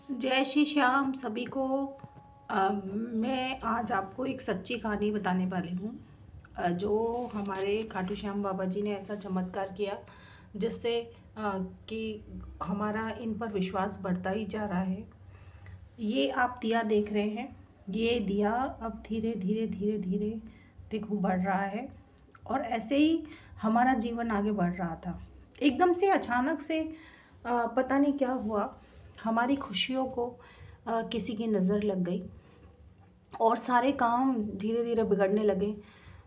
जय श्री श्याम सभी को। मैं आज आपको एक सच्ची कहानी बताने वाली हूँ, जो हमारे खाटू श्याम बाबा जी ने ऐसा चमत्कार किया जिससे कि हमारा इन पर विश्वास बढ़ता ही जा रहा है। ये आप दिया देख रहे हैं, ये दिया अब धीरे धीरे धीरे धीरे देखो बढ़ रहा है। और ऐसे ही हमारा जीवन आगे बढ़ रहा था। एकदम से अचानक से पता नहीं क्या हुआ, हमारी खुशियों को किसी की नज़र लग गई और सारे काम धीरे धीरे बिगड़ने लगे।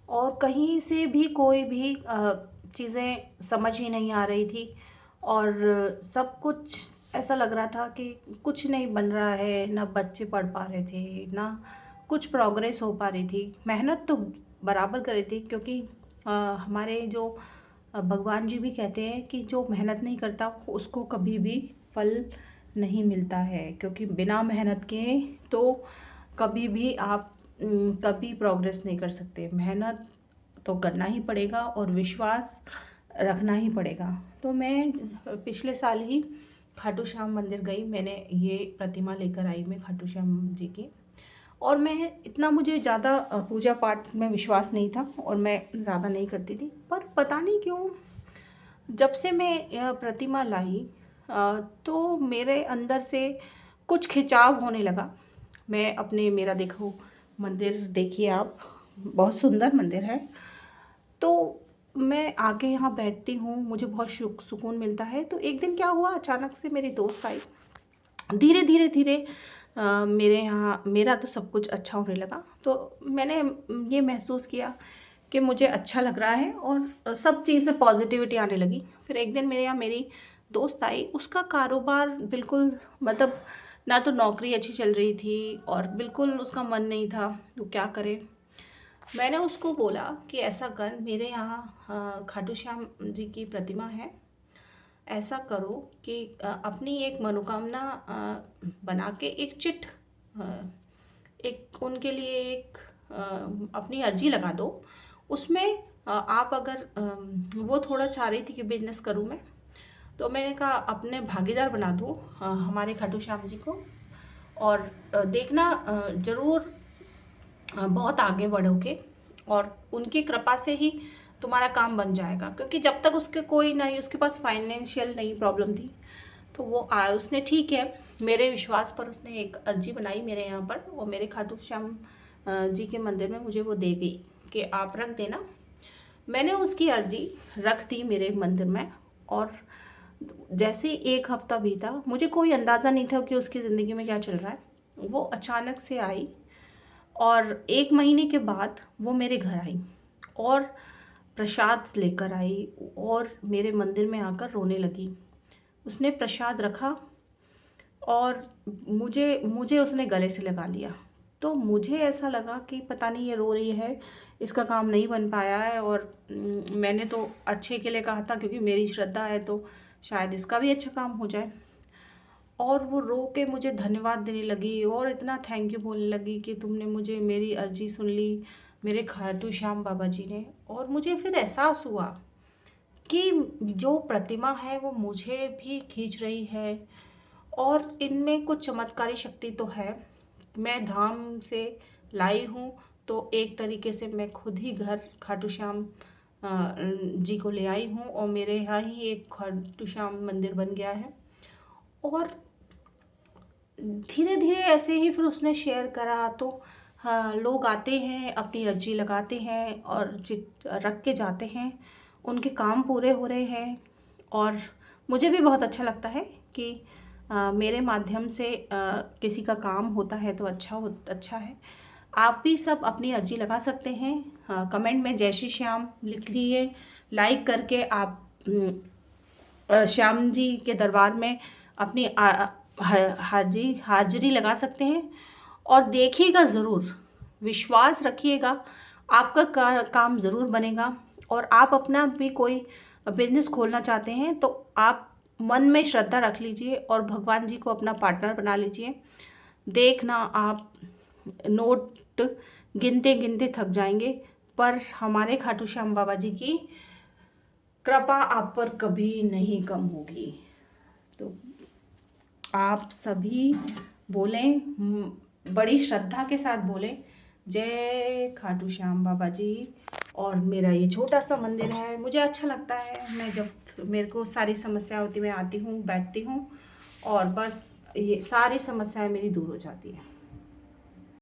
और कहीं से भी कोई भी चीज़ें समझ ही नहीं आ रही थी। और सब कुछ ऐसा लग रहा था कि कुछ नहीं बन रहा है, ना बच्चे पढ़ पा रहे थे, ना कुछ प्रोग्रेस हो पा रही थी। मेहनत तो बराबर कर रही थी, क्योंकि हमारे जो भगवान जी भी कहते हैं कि जो मेहनत नहीं करता उसको कभी भी फल नहीं मिलता है, क्योंकि बिना मेहनत के तो कभी भी आप कभी प्रोग्रेस नहीं कर सकते। मेहनत तो करना ही पड़ेगा और विश्वास रखना ही पड़ेगा। तो मैं पिछले साल ही खाटू श्याम मंदिर गई। मैंने ये प्रतिमा लेकर आई मैं खाटू श्याम जी की। और मैं इतना, मुझे ज़्यादा पूजा पाठ में विश्वास नहीं था और मैं ज़्यादा नहीं करती थी, पर पता नहीं क्यों जब से मैं यह प्रतिमा लाई तो मेरे अंदर से कुछ खिंचाव होने लगा। मैं अपने, मेरा देखो मंदिर देखिए आप, बहुत सुंदर मंदिर है। तो मैं आके यहाँ बैठती हूँ, मुझे बहुत सुकून मिलता है। तो एक दिन क्या हुआ, अचानक से मेरी दोस्त आई। धीरे धीरे धीरे मेरे यहाँ, मेरा तो सब कुछ अच्छा होने लगा। तो मैंने ये महसूस किया कि मुझे अच्छा लग रहा है और सब चीज़ से पॉजिटिविटी आने लगी। फिर एक दिन मेरे यहाँ मेरी दोस्त आई, उसका कारोबार बिल्कुल, मतलब ना तो नौकरी अच्छी चल रही थी और बिल्कुल उसका मन नहीं था, तो क्या करे। मैंने उसको बोला कि ऐसा कर, मेरे यहाँ खाटू श्याम जी की प्रतिमा है, ऐसा करो कि अपनी एक मनोकामना बना के एक चिट, अ, एक उनके लिए एक अपनी अर्जी लगा दो। उसमें आप अगर वो थोड़ा चाह रही थी कि बिजनेस करूँ मैं, तो मैंने कहा अपने भागीदार बना दो हमारे खाटू श्याम जी को। और देखना ज़रूर बहुत आगे बढ़ोगे और उनकी कृपा से ही तुम्हारा काम बन जाएगा। क्योंकि जब तक उसके कोई नहीं, उसके पास फाइनेंशियल नहीं प्रॉब्लम थी, तो वो आया, उसने ठीक है, मेरे विश्वास पर उसने एक अर्जी बनाई मेरे यहाँ पर और मेरे खाटू श्याम जी के मंदिर में मुझे वो दे गई कि आप रख देना। मैंने उसकी अर्जी रख दी मेरे मंदिर में। और जैसे ही एक हफ्ता बीता, मुझे कोई अंदाज़ा नहीं था कि उसकी ज़िंदगी में क्या चल रहा है। वो अचानक से आई और 1 महीने के बाद वो मेरे घर आई और प्रसाद लेकर आई और मेरे मंदिर में आकर रोने लगी। उसने प्रसाद रखा और मुझे मुझे उसने गले से लगा लिया। तो मुझे ऐसा लगा कि पता नहीं ये रो रही है, इसका काम नहीं बन पाया है। और मैंने तो अच्छे के लिए कहा था, क्योंकि मेरी श्रद्धा है तो शायद इसका भी अच्छा काम हो जाए। और वो रो के मुझे धन्यवाद देने लगी और इतना थैंक यू बोलने लगी कि तुमने मुझे, मेरी अर्जी सुन ली मेरे खाटू श्याम बाबा जी ने। और मुझे फिर एहसास हुआ कि जो प्रतिमा है वो मुझे भी खींच रही है और इनमें कुछ चमत्कारी शक्ति तो है। मैं धाम से लाई हूँ, तो एक तरीके से मैं खुद ही घर खाटू श्याम जी को ले आई हूँ और मेरे यहाँ ही एक खाटू श्याम मंदिर बन गया है। और धीरे धीरे ऐसे ही फिर उसने शेयर करा, तो हाँ, लोग आते हैं, अपनी अर्जी लगाते हैं और चिट रख के जाते हैं, उनके काम पूरे हो रहे हैं। और मुझे भी बहुत अच्छा लगता है कि मेरे माध्यम से किसी का काम होता है तो अच्छा है। आप भी सब अपनी अर्जी लगा सकते हैं। कमेंट में जय श्री श्याम लिख लिए, लाइक करके आप श्याम जी के दरबार में अपनी हाजिरी लगा सकते हैं। और देखिएगा ज़रूर, विश्वास रखिएगा, आपका काम ज़रूर बनेगा। और आप अपना भी कोई बिजनेस खोलना चाहते हैं तो आप मन में श्रद्धा रख लीजिए और भगवान जी को अपना पार्टनर बना लीजिए। देखना आप नोट गिनते गिनते थक जाएंगे, पर हमारे खाटू श्याम बाबा जी की कृपा आप पर कभी नहीं कम होगी। तो आप सभी बोलें, बड़ी श्रद्धा के साथ बोलें, जय खाटू श्याम बाबा जी। और मेरा ये छोटा सा मंदिर है, मुझे अच्छा लगता है। मैं जब मेरे को सारी समस्या होती, मैं आती हूँ, बैठती हूँ और बस ये सारी समस्याएं मेरी दूर हो जाती है।